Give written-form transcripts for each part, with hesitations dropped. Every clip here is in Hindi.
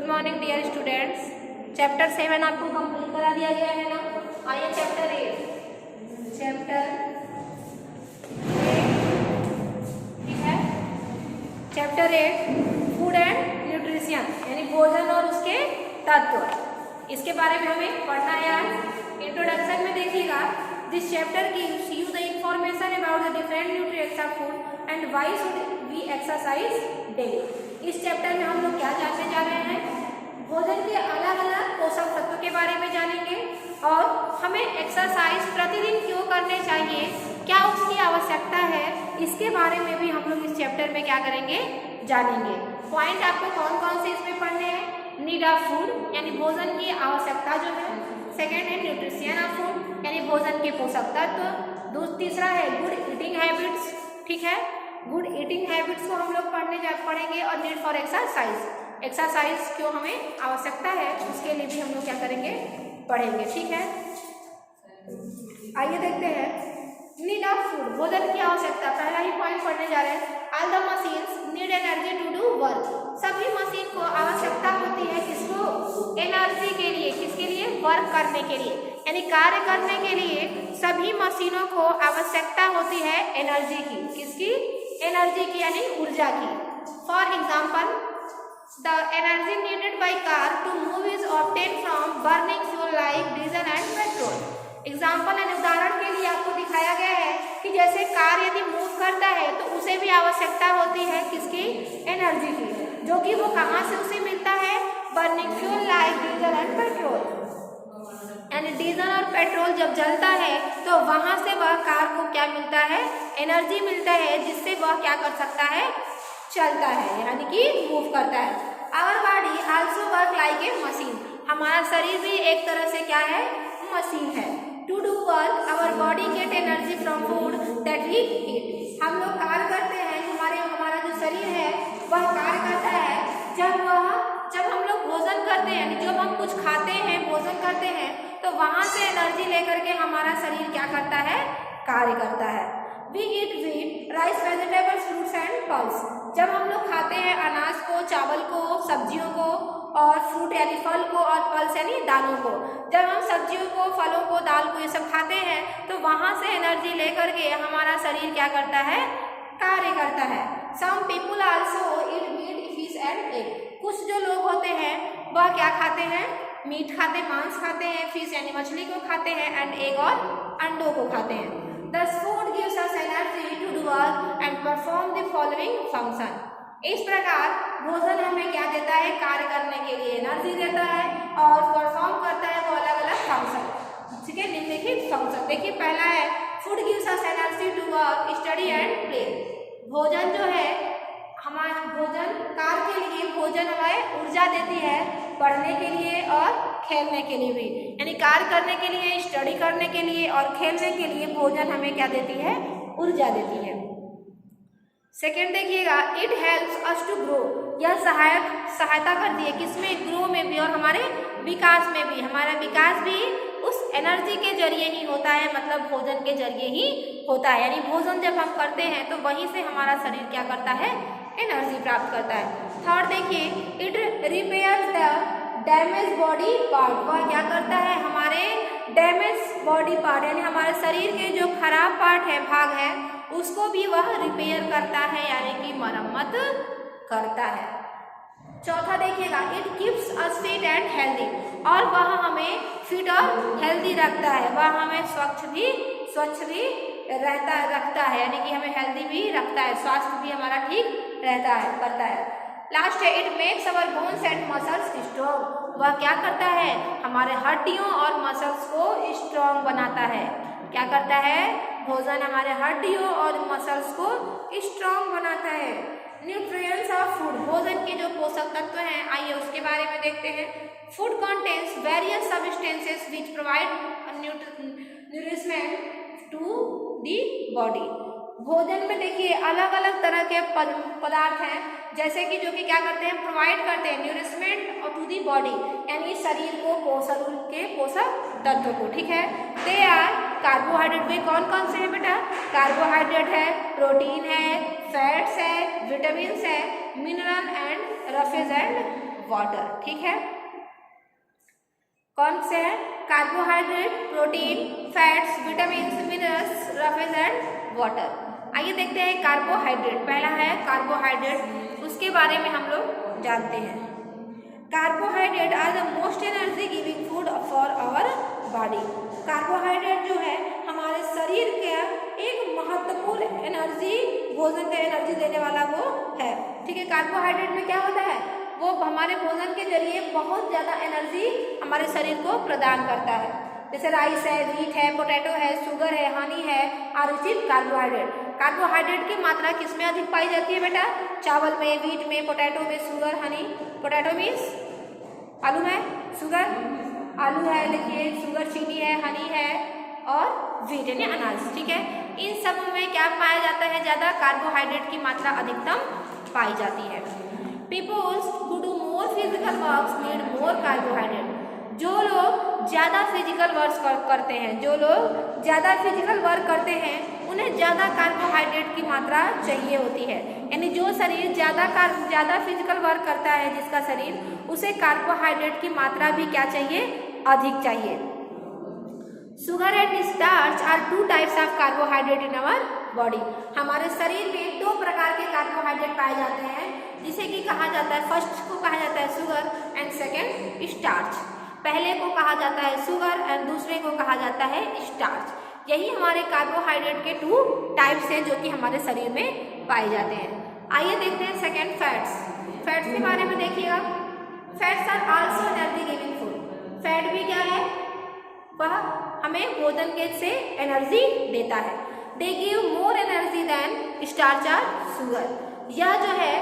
Good morning dear students. Chapter 7 आपको कंप्लीट करा दिया गया है ना। आइए चैप्टर 8 ठीक है। चैप्टर 8 फूड एंड न्यूट्रिशन यानी भोजन और उसके तत्व, इसके बारे में हमें पढ़ना है आज। इंट्रोडक्शन में देखिएगा, this chapter gives you the information about the different nutrients of food and why should we exercise daily. इस चैप्टर में हम लोग क्या जानने जा रहे हैं, भोजन के अलग अलग पोषक तत्वों के बारे में जानेंगे और हमें एक्सरसाइज प्रतिदिन क्यों करने चाहिए, क्या उसकी आवश्यकता है, इसके बारे में भी हम लोग इस चैप्टर में क्या करेंगे, जानेंगे। पॉइंट आपको कौन कौन से इसमें पढ़ने हैं, नीड ऑफ फूड यानी भोजन की आवश्यकता जो है, सेकेंड है न्यूट्रिशन ऑफ फूड यानी भोजन के पोषक तत्व, तीसरा है गुड ईटिंग हैबिट्स, ठीक है, गुड ईटिंग हैबिट्स को हम लोग पढ़ेंगे और नीड फॉर एक्सरसाइज, एक्सरसाइज क्यों हमें आवश्यकता है उसके लिए भी हम लोग क्या करेंगे, पढ़ेंगे, ठीक है। आइए देखते हैं नीड ऑफ फूड, भोजन की आवश्यकता। पहला ही पॉइंट पढ़ने जा रहे हैं, all the machines need energy to do work. सभी मशीन को आवश्यकता होती है किसको, एनर्जी के लिए, किसके लिए, वर्क करने के लिए यानी कार्य करने के लिए सभी मशीनों को आवश्यकता होती है एनर्जी की, किसकी, एनर्जी की यानी ऊर्जा की। For example the energy needed by car to move is obtain from burning fuel like diesel and petrol. Example यानी उदाहरण के लिए आपको दिखाया गया है कि जैसे कार यदि मूव करता है तो उसे भी आवश्यकता होती है किसकी, एनर्जी की, जो कि वो कहाँ से उसे मिलता है, burning fuel like diesel and petrol यानी डीजल और पेट्रोल जब जलता है तो वहां से वह कार को क्या मिलता है, एनर्जी मिलता है, जिससे वह क्या कर सकता है, चलता है यानी कि मूव करता है। Our body also work like a machine, हमारा शरीर भी एक तरह से क्या है, मशीन है। To do work our body get energy from food that we eat. हम लोग कार्य करते हैं, हमारा जो शरीर है वह कार्य करता है जब हम लोग भोजन करते हैं यानी जब हम कुछ खाते हैं, भोजन करते हैं तो वहां से एनर्जी लेकर के हमारा शरीर क्या करता है, कार्य करता है। We eat wheat rice vegetables fruits and pulse. जब हम लोग खाते हैं अनाज को, चावल को, सब्जियों को और फ्रूट यानी फल को और पल्स यानी दालों को, जब हम सब्जियों को, फलों को, दाल को ये सब खाते हैं तो वहां से एनर्जी लेकर के हमारा शरीर क्या करता है, कार्य करता है। Some people also eat meat fish and egg. कुछ जो लोग होते हैं वह क्या खाते हैं, मीट खाते, मांस खाते हैं, फिश यानी मछली को खाते हैं एंड एग और अंडों को खाते हैं। Thus food gives us energy to do work and perform the following function. इस प्रकार भोजन हमें क्या देता है, कार्य करने के लिए एनर्जी देता है और परफॉर्म करता है वो अलग अलग फंक्शन, ठीक है। देखिए फंक्शन, देखिए पहला है food gives us energy to work, study and play. भोजन जो है हमारा, भोजन कार्य के लिए भोजन हमें ऊर्जा देती है, पढ़ने के लिए और खेलने के लिए भी, यानी कार्य करने के लिए, स्टडी करने के लिए और खेलने के लिए भोजन हमें क्या देती है, ऊर्जा देती है। सेकेंड देखिएगा, it helps us to grow, यह सहायता करती है किसमें, ग्रो में भी और हमारे विकास में भी। हमारा विकास भी उस एनर्जी के जरिए ही होता है, मतलब भोजन के जरिए ही होता है, यानी भोजन जब हम करते हैं तो वहीं से हमारा शरीर क्या करता है, एनर्जी प्राप्त करता है। थर्ड देखिए, it repairs the damage body part, वह क्या करता है, हमारे डैमेज बॉडी पार्ट यानी हमारे शरीर के जो खराब पार्ट है, भाग है, उसको भी वह रिपेयर करता है यानी कि मरम्मत करता है। चौथा देखिएगा, it keeps us fit and healthy, और वह हमें फिट और हेल्दी रखता है, वह हमें स्वच्छ भी रखता है यानी कि हमें हेल्दी भी रखता है, स्वास्थ्य भी हमारा ठीक रहता है, करता है। लास्ट है, it makes our bones and muscles strong, वह क्या करता है, हमारे हड्डियों और मसल्स को स्ट्रॉन्ग बनाता है। क्या करता है, भोजन हमारे हड्डियों और मसल्स को स्ट्रॉन्ग बनाता है। न्यूट्रिएंट्स ऑफ फूड, भोजन के जो पोषक तत्व हैं, आइए उसके बारे में देखते हैं। Food contains various substances which provide nutriment to the body. भोजन में देखिए अलग अलग तरह के पदार्थ हैं, जैसे कि जो कि क्या करते हैं, प्रोवाइड करते हैं न्यूट्रिशमेंट और टू दी बॉडी यानी शरीर को पोषक तत्व को, ठीक है। दे आर कार्बोहाइड्रेट में कौन कौन से हैं बेटा, कार्बोहाइड्रेट है, प्रोटीन है, फैट्स है, विटामिन है, mineral and roughage and water. ठीक है, कौन से हैं? Carbohydrate, protein, fats, vitamin, minerals, roughage and water. आइए देखते हैं कार्बोहाइड्रेट। पहला है कार्बोहाइड्रेट, उसके बारे में हम लोग जानते हैं। Carbohydrate are the most energy giving food for our body. Carbohydrate जो है हमारे शरीर का एक महत्वपूर्ण एनर्जी, भोजन का एनर्जी देने वाला वो है। ठीक है, कार्बोहाइड्रेट में क्या होता है? वो हमारे भोजन के जरिए बहुत ज़्यादा एनर्जी हमारे शरीर को प्रदान करता है। जैसे राइस है, व्हीट है, पोटैटो है, शुगर है, हनी है, और उचित कार्बोहाइड्रेट। कार्बोहाइड्रेट की मात्रा किस में अधिक पाई जाती है बेटा? चावल में, व्हीट में, पोटैटो में, शुगर, हनी। पोटैटो मीन्स आलू है, शुगर आलू है, लिखिए, शुगर चीनी है, हनी है, और व्हीट यानी अनाज। ठीक है, इन सब में क्या पाया जाता है? ज़्यादा कार्बोहाइड्रेट की मात्रा अधिकतम पाई जाती है। Peoples who do more physical works need more carbohydrate। जो लोग ज़्यादा फिजिकल वर्क करते हैं, जो लोग ज़्यादा फिजिकल वर्क करते हैं, उन्हें ज़्यादा कार्बोहाइड्रेट की मात्रा चाहिए होती है। यानी जो शरीर ज़्यादा फिजिकल वर्क करता है, जिसका शरीर, उसे कार्बोहाइड्रेट की मात्रा भी क्या चाहिए? अधिक चाहिए। Sugar and starch are two types of carbohydrate in our body. हमारे शरीर में दो प्रकार के कार्बोहाइड्रेट पाए जाते हैं, जिसे कि कहा जाता है, फर्स्ट को कहा जाता है शुगर एंड सेकेंड स्टार्च। पहले को कहा जाता है शुगर एंड दूसरे को कहा जाता है स्टार्च। यही हमारे कार्बोहाइड्रेट के टू टाइप्स हैं जो कि हमारे शरीर में पाए जाते हैं। आइए देखते हैं सेकेंड, फैट्स। फैट्स के बारे में देखिएगा। Fats are also energy giving food. Fat भी क्या है? वह हमें भोजन के से एनर्जी देता है। They give more energy than starch और शुगर। यह जो है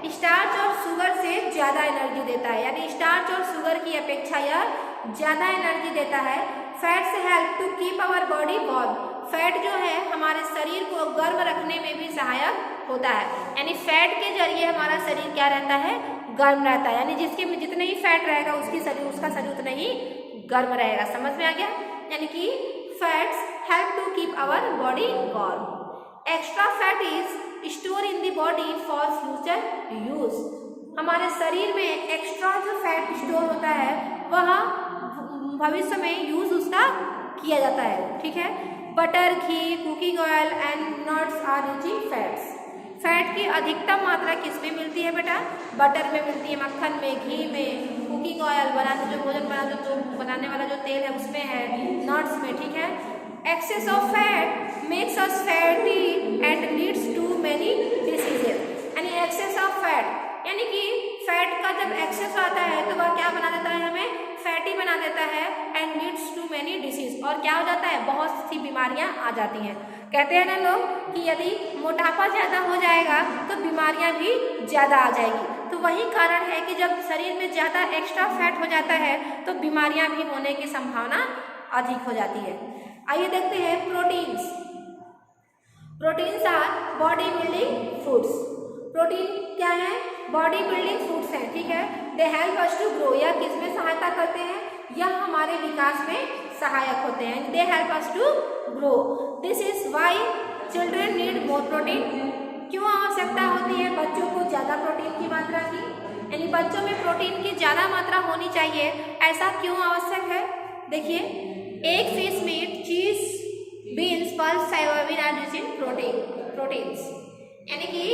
स्टार्च और शुगर से ज़्यादा एनर्जी देता है, यानी स्टार्च और शुगर की अपेक्षा यह ज़्यादा एनर्जी देता है। Fats help to keep our body warm. Fat जो है हमारे शरीर को गर्म रखने में भी सहायक होता है, यानी फैट के जरिए हमारा शरीर क्या रहता है? गर्म रहता है। यानी जिसके में जितने ही फैट रहेगा उसका शरीर उतना ही गर्म रहेगा। समझ में आ गया? यानी कि fats help to keep our body warm. Extra fat is store in the body for future use. हमारे शरीर में एक्स्ट्रा जो फैट स्टोर होता है वह भविष्य में यूज उसका किया जाता है। ठीक है, butter, ghee, cooking oil and nuts are rich in fats. Fat की अधिकतम मात्रा किस में मिलती है बेटा? बटर में मिलती है, मक्खन में, घी में, कुकिंग ऑयल भोजन बनाने वाला जो तेल है उसमें है, नट्स में। ठीक है, excess of fat makes us fatty and leads to many diseases. यानी एक्सेस ऑफ फैट यानी कि फैट का जब एक्सेस आता है तो वह क्या बना देता है? हमें फैटी बना देता है and leads to many disease. और क्या हो जाता है? बहुत सी बीमारियां आ जाती हैं। कहते हैं ना लोग कि यदि मोटापा ज़्यादा हो जाएगा तो बीमारियां भी ज़्यादा आ जाएगी। तो वही कारण है कि जब शरीर में ज़्यादा एक्स्ट्रा फैट हो जाता है तो बीमारियां भी होने की संभावना अधिक हो जाती है। आइए देखते हैं proteins. Proteins are body building foods. Protein क्या है? बॉडी बिल्डिंग फूड्स हैं। ठीक है, they help us to grow. यह किस में सहायता करते हैं? यह हमारे विकास में सहायक होते हैं। They help us to grow. This is why children need more protein. क्यों आवश्यकता होती है बच्चों को ज़्यादा प्रोटीन की मात्रा की? यानी बच्चों में प्रोटीन की ज़्यादा मात्रा होनी चाहिए, ऐसा क्यों आवश्यक है? देखिए, egg, fish, meat, cheese, beans, pulse, soybean are rich in proteins. यानी कि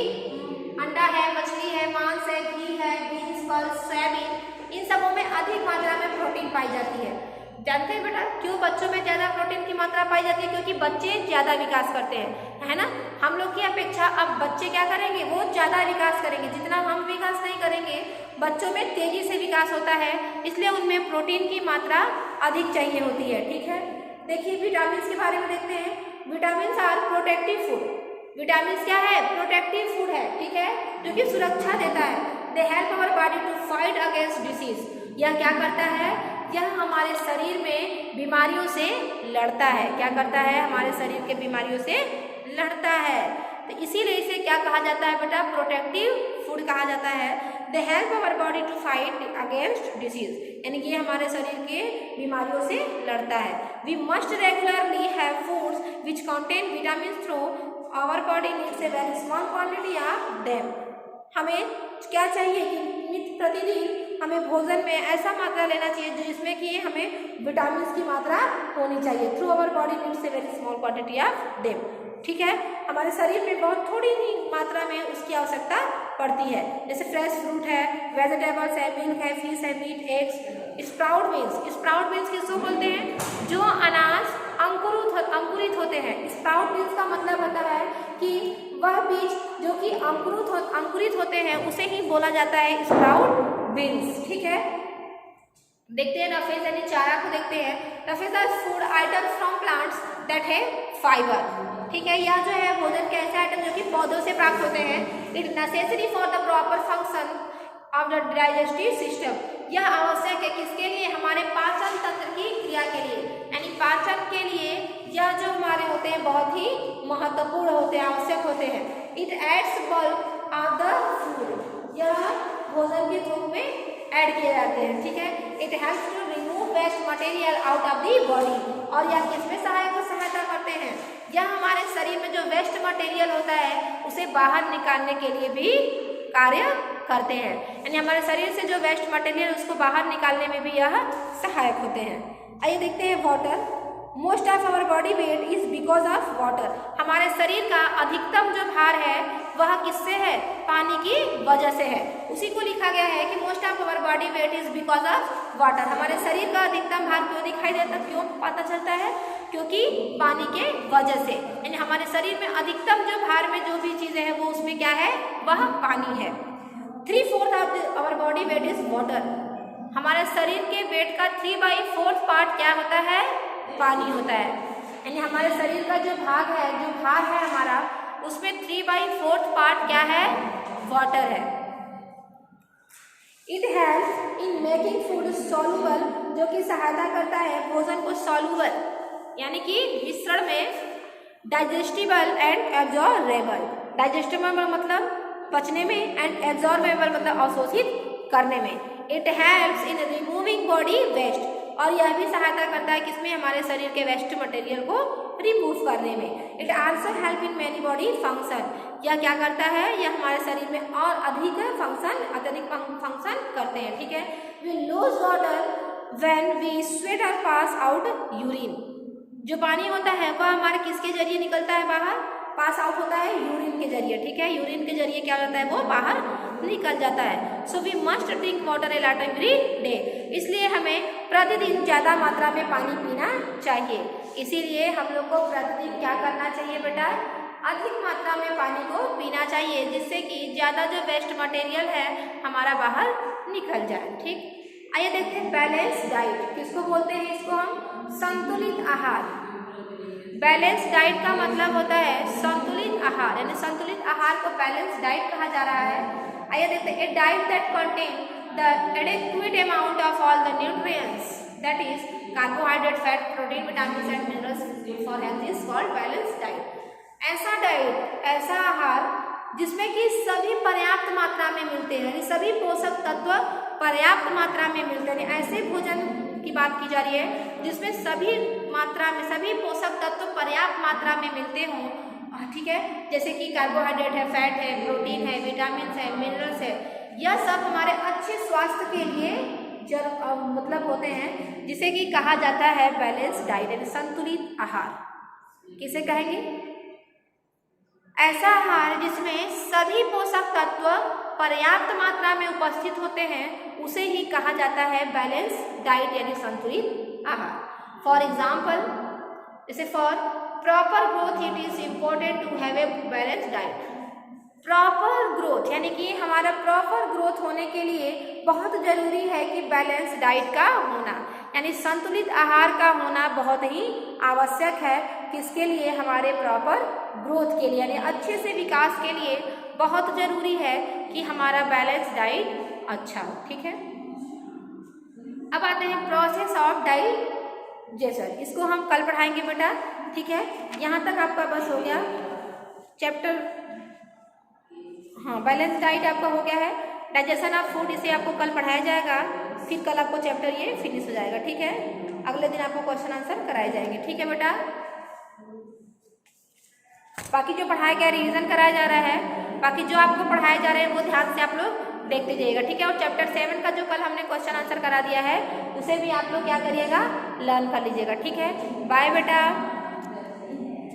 अंडा है, मछली है, मांस है, घी है, बीन्स, पल्स, सोयाबीन, इन सबों में अधिक मात्रा में प्रोटीन पाई जाती है। जानते हैं बेटा क्यों बच्चों में ज़्यादा प्रोटीन की मात्रा पाई जाती है? क्योंकि बच्चे ज़्यादा विकास करते हैं, है ना। हम लोग की अपेक्षा अब बच्चे क्या करेंगे? वो ज़्यादा विकास करेंगे। जितना हम विकास नहीं करेंगे, बच्चों में तेज़ी से विकास होता है, इसलिए उनमें प्रोटीन की मात्रा अधिक चाहिए होती है। ठीक है, देखिए विटामिन के बारे में देखते हैं। Vitamin are protective food. Vitamin क्या है? प्रोटेक्टिव फूड है। ठीक है, जो कि सुरक्षा देता है। They help our body to fight against disease. यह क्या करता है? यह हमारे शरीर में बीमारियों से लड़ता है। क्या करता है? हमारे शरीर के बीमारियों से लड़ता है। तो इसीलिए इसे क्या कहा जाता है बेटा? प्रोटेक्टिव फूड कहा जाता है। They help our body to fight against disease. यानी कि हमारे शरीर के बीमारियों से लड़ता है। We must regularly have foods which contain vitamin though our body needs a very small quantity of them. हमें क्या चाहिए कि प्रतिदिन हमें भोजन में ऐसा मात्रा लेना चाहिए जिसमें कि हमें विटामिन की मात्रा होनी चाहिए। Through our body needs a very small quantity of them. ठीक है, हमारे शरीर में बहुत थोड़ी ही मात्रा में उसकी आवश्यकता पड़ती है। जैसे फ्रेश फ्रूट है, वेजिटेबल्स है, मिल्क है, फिश है, मीट, एग्स। स्प्राउट बीन्स किसको बोलते हैं? जो अनाज अंकुरित होते हैं। स्प्राउट बीन्स का मतलब होता है कि वह बीज जो कि अंकुरित होते हैं उसे ही बोला जाता है स्प्राउट बीन्स। ठीक है, देखते हैं रफेज यानी चारा को देखते हैं। Roughage are food items from plants that है फाइबर। ठीक है, यह जो है भोजन के ऐसे आइटम जो कि पौधों से प्राप्त होते हैं। It necessary for the proper function of the digestive system. यह आवश्यक है किसके लिए? हमारे पाचन तंत्र की क्रिया के लिए, यानी पाचन के लिए यह जो हमारे होते हैं बहुत ही महत्वपूर्ण होते हैं, आवश्यक होते हैं। It adds bulk of the food. यह भोजन के थोक में ऐड किए जाते हैं। ठीक है, it helps to remove waste material out of the body. और यह किसमें सहायता करते हैं? यह हमारे शरीर में जो वेस्ट मटेरियल होता है उसे बाहर निकालने के लिए भी कार्य करते हैं। यानी हमारे शरीर से जो वेस्ट मटेरियल उसको बाहर निकालने में भी यह सहायक होते हैं। आइए देखते हैं water. Most of our body weight is because of water. हमारे शरीर का अधिकतम जो भार है वह किससे है? पानी की वजह से है। उसी को लिखा गया है कि most of our body weight is because of water. हमारे शरीर का अधिकतम भार क्यों दिखाई देता, क्यों पता चलता है? क्योंकि पानी के वजह से। यानी हमारे शरीर में अधिकतम जो भार में जो भी चीजें हैं वो उसमें क्या है? वह पानी है। 3/4 of our body weight is water. हमारे शरीर के वेट का 3/4 पार्ट क्या होता है? पानी होता है। यानी हमारे शरीर का जो भार है हमारा, उसमें 3/4 पार्ट क्या है? वाटर है। It helps in making food soluble, जो कि सहायता करता है भोजन को सॉल्युबल यानी कि मिश्रण में, डाइजेस्टिबल एंड एब्जॉर्बेबल। डाइजेस्टिबल मतलब पचने में, एंड एब्जॉर्बेबल मतलब अवशोषित करने में। It helps in removing body waste. और यह भी सहायता करता है किसमें? हमारे शरीर के वेस्ट मटेरियल को रिमूव करने में। It also help in many body function. यह क्या करता है? यह हमारे शरीर में और अतिरिक्त फंक्शन करते हैं। ठीक है, we lose water when we sweat और पास आउट यूरिन। जो पानी होता है वह हमारे किसके जरिए निकलता है बाहर? पास आउट होता है यूरिन के जरिए। ठीक है, यूरिन के जरिए क्या होता है? वो बाहर निकल जाता है। So we must drink water a lot every day. इसलिए हमें प्रतिदिन ज़्यादा मात्रा में पानी पीना चाहिए। इसीलिए हम लोग को प्रतिदिन क्या करना चाहिए बेटा? अधिक मात्रा में पानी को पीना चाहिए, जिससे कि ज़्यादा जो वेस्ट मटेरियल है हमारा बाहर निकल जाए। ठीक, आइए देखते हैं बैलेंस डाइट किसको बोलते हैं? इसको हम संतुलित आहार। बैलेंस डाइट का मतलब होता है संतुलित आहार, यानी संतुलित आहार को बैलेंस डाइट कहा जा रहा है। आइए देखते हैं, a diet that contain the adequate amount of all the nutrients that is carbohydrate, fat, protein, vitamin and minerals for health is called balance diet. ऐसा डाइट, ऐसा आहार जिसमें कि सभी पर्याप्त मात्रा में मिलते हैं, यानी सभी पोषक तत्व पर्याप्त मात्रा में मिलते हैं। ऐसे भोजन की बात की जा रही है जिसमें सभी पोषक तत्व पर्याप्त मात्रा में मिलते हों। ठीक है, जैसे कि कार्बोहाइड्रेट है, फैट है, प्रोटीन है, विटामिन है, मिनरल्स है। यह सब हमारे अच्छे स्वास्थ्य के लिए मतलब होते हैं, जिसे कि कहा जाता है बैलेंस डाइट, यानी संतुलित आहार। किसे कहेंगे? ऐसा आहार जिसमें सभी पोषक तत्व पर्याप्त मात्रा में उपस्थित होते हैं उसे ही कहा जाता है बैलेंस डाइट, यानी संतुलित आहार। फॉर एग्जाम्पल, जैसे for proper growth it is important to have a balance diet. Proper growth यानी कि हमारा प्रॉपर ग्रोथ होने के लिए बहुत जरूरी है कि बैलेंस डाइट का होना, यानी संतुलित आहार का होना बहुत ही आवश्यक है। किसके लिए? हमारे प्रॉपर ग्रोथ के लिए, यानी अच्छे से विकास के लिए बहुत जरूरी है कि हमारा बैलेंस डाइट अच्छा हो। ठीक है, अब आते हैं प्रोसेस ऑफ डाइजेशन। इसको हम कल पढ़ाएंगे बेटा। ठीक है, यहाँ तक आपका बस हो गया चैप्टर। हाँ, बैलेंस डाइट आपका हो गया है। डाइजेशन ऑफ फूड इसे आपको कल पढ़ाया जाएगा, फिर कल आपको चैप्टर ये फिनिश हो जाएगा। ठीक है, अगले दिन आपको क्वेश्चन आंसर कराए जाएंगे। ठीक है बेटा, बाकी जो पढ़ाया गया रिवीजन कराया जा रहा है, बाकी जो आपको पढ़ाया जा रहा है वो ध्यान से आप लोग देखते जाइएगा, ठीक है। और चैप्टर 7 का जो कल हमने क्वेश्चन आंसर करा दिया है उसे भी आप लोग क्या करिएगा, लर्न कर लीजिएगा, ठीक है। बाय बेटा।